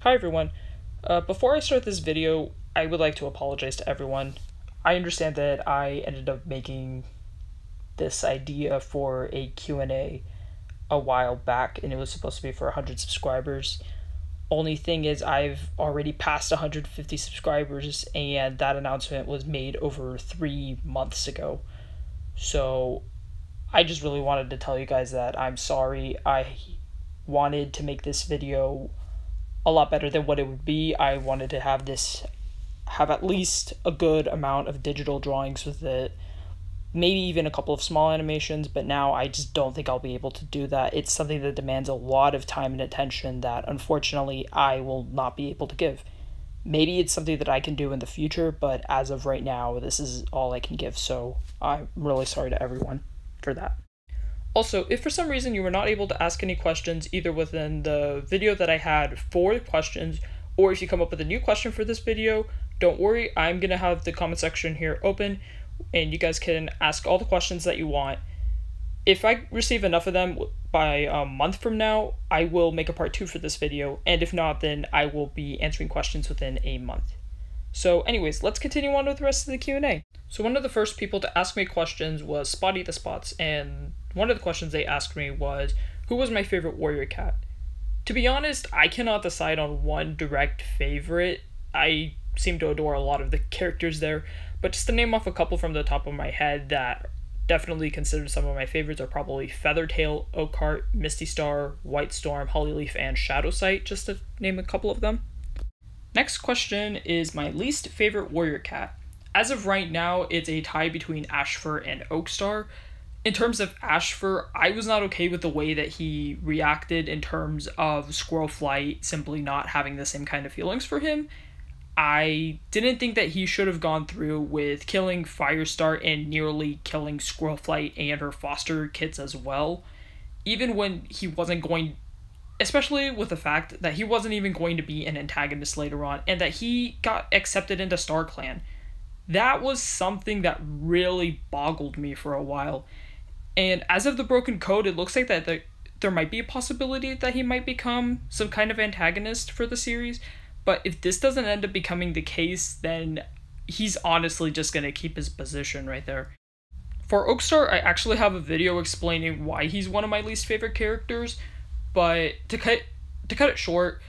Hi everyone. Before I start this video, I would like to apologize to everyone. I understand that I ended up making this idea for a Q&A a while back, and it was supposed to be for 100 subscribers. Only thing is I've already passed 150 subscribers, and that announcement was made over 3 months ago. So I just really wanted to tell you guys that I'm sorry. I wanted to make this video a lot better than what it would be. I wanted to have at least a good amount of digital drawings with it, maybe even a couple of small animations, but now I just don't think I'll be able to do that. It's something that demands a lot of time and attention that unfortunately I will not be able to give. Maybe it's something that I can do in the future, but as of right now, this is all I can give, so I'm really sorry to everyone for that. Also, if for some reason you were not able to ask any questions either within the video that I had for questions, or if you come up with a new question for this video, don't worry, I'm going to have the comment section here open, and you guys can ask all the questions that you want. If I receive enough of them by a month from now, I will make a part 2 for this video, and if not, then I will be answering questions within a month. So anyways, let's continue on with the rest of the Q&A. So one of the first people to ask me questions was Spotty the Spots, and one of the questions they asked me was, who was my favorite warrior cat? To be honest, I cannot decide on one direct favorite. I seem to adore a lot of the characters there, but just to name off a couple from the top of my head that definitely considered some of my favorites are probably Feathertail, Oakheart, Misty Star, White Storm, Hollyleaf, and Shadowsight, just to name a couple of them. Next question is my least favorite warrior cat. As of right now, it's a tie between Ashfur and Oakstar. In terms of Ashfur, I was not okay with the way that he reacted in terms of Squirrelflight simply not having the same kind of feelings for him. I didn't think that he should have gone through with killing Firestar and nearly killing Squirrelflight and her foster kids as well. Even when he wasn't going, especially with the fact that he wasn't even going to be an antagonist later on, and that he got accepted into StarClan. That was something that really boggled me for a while. And as of the Broken Code, it looks like that there might be a possibility that he might become some kind of antagonist for the series. But if this doesn't end up becoming the case, then he's honestly just going to keep his position right there. For Oakstar, I actually have a video explaining why he's one of my least favorite characters. But to cut it short,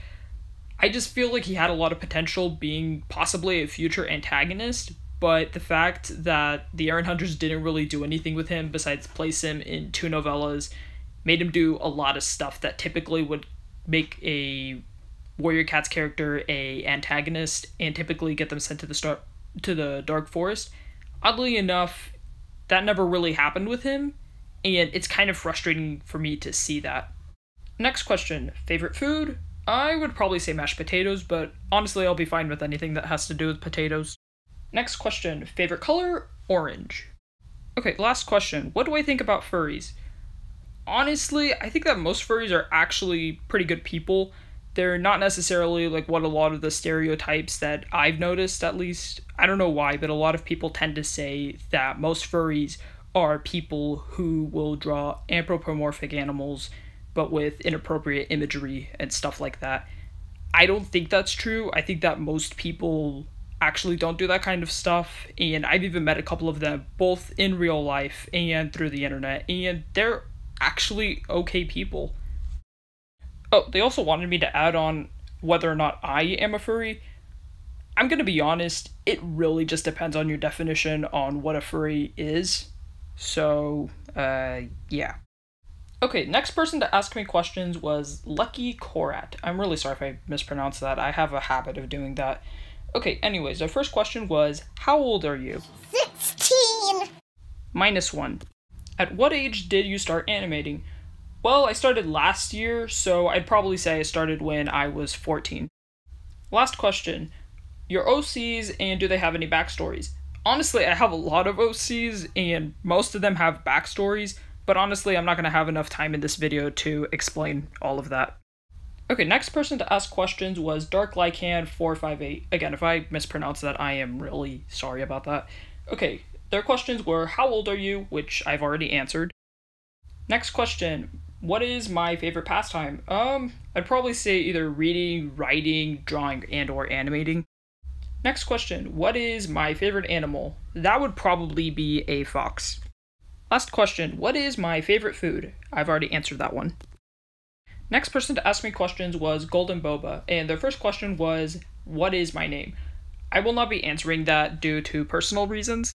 I just feel like he had a lot of potential being possibly a future antagonist. But the fact that the Aaron Hunters didn't really do anything with him besides place him in 2 novellas made him do a lot of stuff that typically would make a Warrior Cats character a antagonist and typically get them sent to the Dark Forest. Oddly enough, that never really happened with him, and it's kind of frustrating for me to see that. Next question, favorite food? I would probably say mashed potatoes, but honestly I'll be fine with anything that has to do with potatoes. Next question, favorite color? Orange. Okay, last question, what do I think about furries? Honestly, I think that most furries are actually pretty good people. They're not necessarily like what a lot of the stereotypes that I've noticed, at least. I don't know why, but a lot of people tend to say that most furries are people who will draw anthropomorphic animals but with inappropriate imagery and stuff like that. I don't think that's true. I think that most people actually don't do that kind of stuff, and I've even met a couple of them both in real life and through the internet, and they're actually okay people. Oh, they also wanted me to add on whether or not I am a furry. I'm gonna be honest, it really just depends on your definition on what a furry is. So, yeah. Okay, next person to ask me questions was Lucky Korat. I'm really sorry if I mispronounced that. I have a habit of doing that. Okay, anyways, our first question was, how old are you? 16! -1. At what age did you start animating? Well, I started last year, so I'd probably say I started when I was 14. Last question, your OCs and do they have any backstories? Honestly, I have a lot of OCs and most of them have backstories, but honestly, I'm not going to have enough time in this video to explain all of that. Okay, next person to ask questions was Dark Lycan 458. Again, if I mispronounce that, I am really sorry about that. Okay, their questions were, how old are you? Which I've already answered. Next question, What is my favorite pastime? I'd probably say either reading, writing, drawing, and or animating. Next question, what is my favorite animal? That would probably be a fox. Last question, what is my favorite food? I've already answered that one. Next person to ask me questions was Golden Boba, and their first question was, what is my name? I will not be answering that due to personal reasons.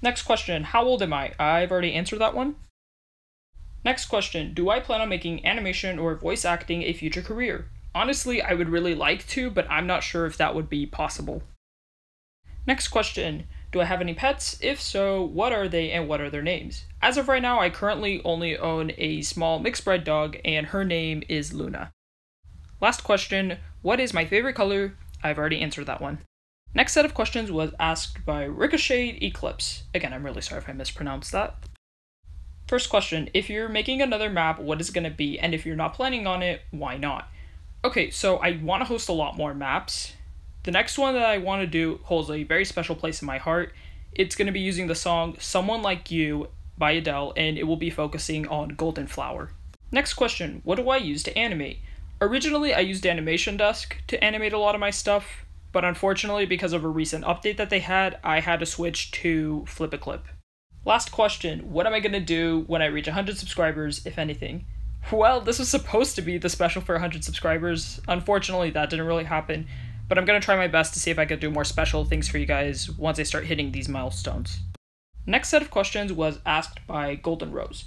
Next question, how old am I? I've already answered that one. Next question, do I plan on making animation or voice acting a future career? Honestly, I would really like to, but I'm not sure if that would be possible. Next question, do I have any pets? If so, what are they and what are their names? As of right now, I currently only own a small mixed bred dog, and her name is Luna. Last question, what is my favorite color? I've already answered that one. Next set of questions was asked by Ricochet Eclipse. Again, I'm really sorry if I mispronounced that. First question, if you're making another map, what is it going to be? And if you're not planning on it, why not? Okay, so I want to host a lot more maps. The next one that I want to do holds a very special place in my heart. It's going to be using the song Someone Like You by Adele, and it will be focusing on Golden Flower. Next question, what do I use to animate? Originally, I used Animation Desk to animate a lot of my stuff, but unfortunately, because of a recent update that they had, I had to switch to Flip-A-Clip. Last question, what am I going to do when I reach 100 subscribers, if anything? Well, this was supposed to be the special for 100 subscribers. Unfortunately, that didn't really happen, but I'm going to try my best to see if I could do more special things for you guys once I start hitting these milestones. Next set of questions was asked by Golden Rose.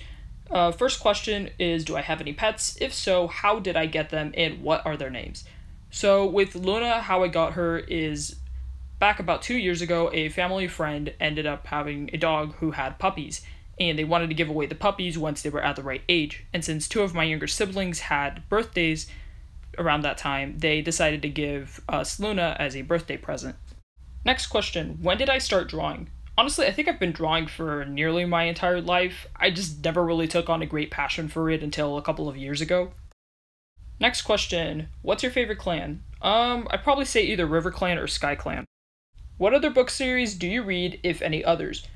First question is, do I have any pets? If so, how did I get them and what are their names? So with Luna, how I got her is back about 2 years ago, a family friend ended up having a dog who had puppies, and they wanted to give away the puppies once they were at the right age. And since two of my younger siblings had birthdays around that time, they decided to give us Luna as a birthday present. Next question, when did I start drawing? Honestly, I think I've been drawing for nearly my entire life. I just never really took on a great passion for it until a couple of years ago. Next question, what's your favorite clan? I'd probably say either River Clan or Sky Clan. What other book series do you read, if any others?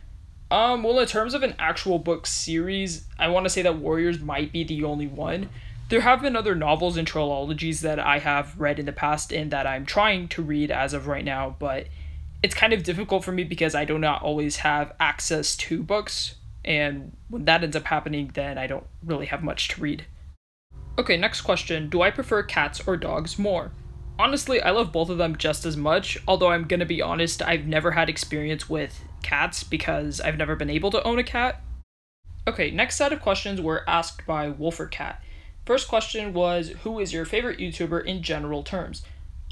Well, in terms of an actual book series, I want to say that Warriors might be the only one. There have been other novels and trilogies that I have read in the past and that I'm trying to read as of right now, but it's kind of difficult for me because I do not always have access to books, and when that ends up happening, then I don't really have much to read. Okay, next question. Do I prefer cats or dogs more? Honestly, I love both of them just as much, although I'm gonna be honest, I've never had experience with cats because I've never been able to own a cat. Okay, next set of questions were asked by Wolford Cat. First question was, who is your favorite YouTuber in general terms?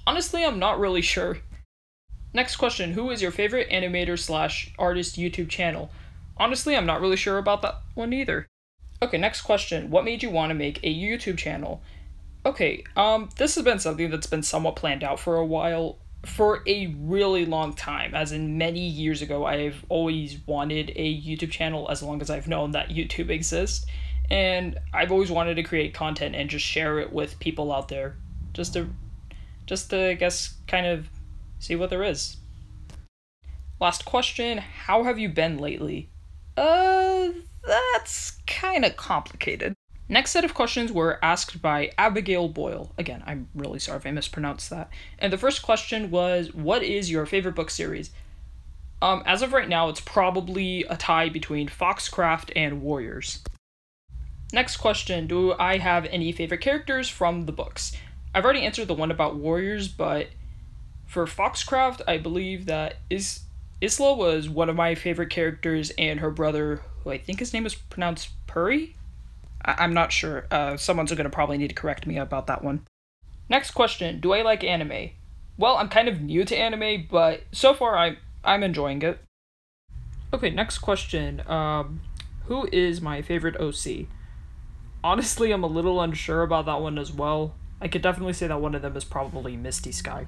Honestly, I'm not really sure. Next question, who is your favorite animator / artist YouTube channel? Honestly, I'm not really sure about that one either. Okay, next question, what made you want to make a YouTube channel? Okay, this has been something that's been somewhat planned out for a while, for a really long time, as in many years ago. I've always wanted a YouTube channel as long as I've known that YouTube exists, and I've always wanted to create content and just share it with people out there, just to I guess, kind of see what there is. Last question, how have you been lately? That's kind of complicated. Next set of questions were asked by Abigail Boyle. Again, I'm really sorry if I mispronounced that. And the first question was, what is your favorite book series? As of right now, it's probably a tie between Foxcraft and Warriors. Next question, do I have any favorite characters from the books? I've already answered the one about Warriors, but for Foxcraft, I believe that Isla was one of my favorite characters, and her brother, who I think his name is pronounced Puri? I'm not sure. Someone's going to probably need to correct me about that one. Next question, do I like anime? Well, I'm kind of new to anime, but so far I'm enjoying it. Okay, next question. Who is my favorite OC? Honestly, I'm a little unsure about that one as well. I could definitely say that one of them is probably Misty Sky.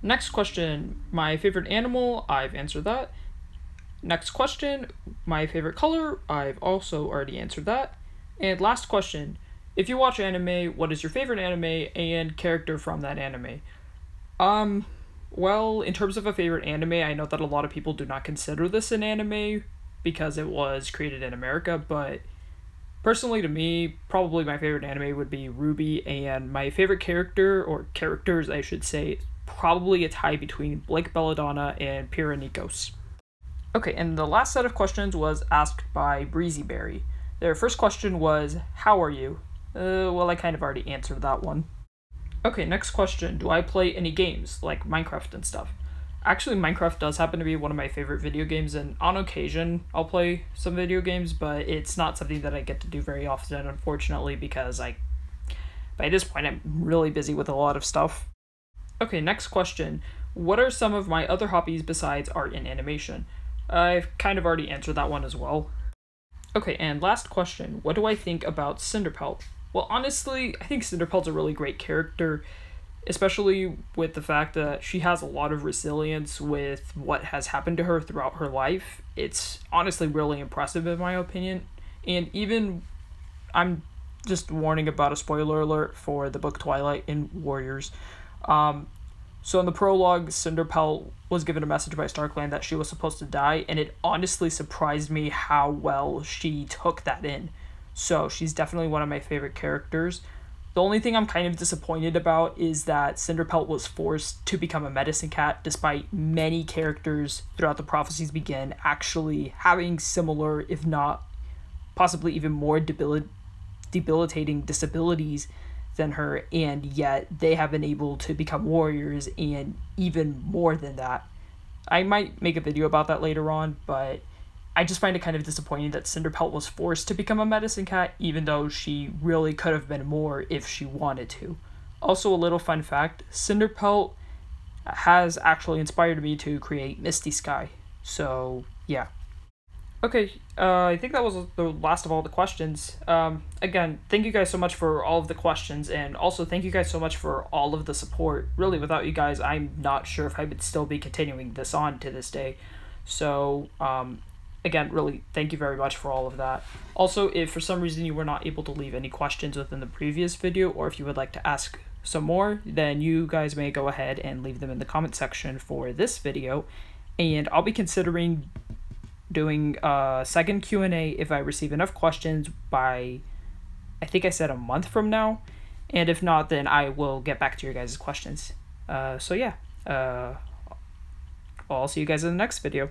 Next question, my favorite animal, I've answered that. Next question, my favorite color, I've also already answered that. And last question, if you watch anime, what is your favorite anime and character from that anime? Well, in terms of a favorite anime, I know that a lot of people do not consider this an anime because it was created in America, but Personally, to me, probably my favorite anime would be RWBY, and my favorite character, or characters I should say, probably a tie between Blake Belladonna and Pyrrha Nikos. Okay, and the last set of questions was asked by Breezyberry. Their first question was, how are you? Well, I kind of already answered that one. Okay, next question. Do I play any games, like Minecraft and stuff? Actually, Minecraft does happen to be one of my favorite video games, and on occasion, I'll play some video games, but it's not something that I get to do very often, unfortunately, because by this point, I'm really busy with a lot of stuff. Okay, next question. What are some of my other hobbies besides art and animation? I've kind of already answered that one as well. Okay, and last question. What do I think about Cinderpelt? Well, honestly, I think Cinderpelt's a really great character, especially with the fact that she has a lot of resilience with what has happened to her throughout her life. It's honestly really impressive in my opinion. And even, I'm just warning about a spoiler alert for the book Twilight and Warriors. So in the prologue, Cinderpelt was given a message by Starkland that she was supposed to die, and it honestly surprised me how well she took that in. So she's definitely one of my favorite characters. The only thing I'm kind of disappointed about is that Cinderpelt was forced to become a medicine cat, despite many characters throughout the Prophecies Begin actually having similar, if not possibly even more debilitating disabilities than her, and yet they have been able to become warriors, and even more than that. I might make a video about that later on, but I just find it kind of disappointing that Cinderpelt was forced to become a medicine cat, even though she really could have been more if she wanted to. Also, a little fun fact, Cinderpelt has actually inspired me to create Misty Sky. So, yeah. Okay, I think that was the last of all the questions. Again, thank you guys so much for all of the questions, and also thank you guys so much for all of the support. Really, without you guys, I'm not sure if I would still be continuing this on to this day. So, again, really, thank you very much for all of that. Also, if for some reason you were not able to leave any questions within the previous video, or if you would like to ask some more, then you guys may go ahead and leave them in the comment section for this video, and I'll be considering doing a second Q&A if I receive enough questions by, I think I said a month from now, and if not, then I will get back to your guys' questions. So yeah, I'll see you guys in the next video.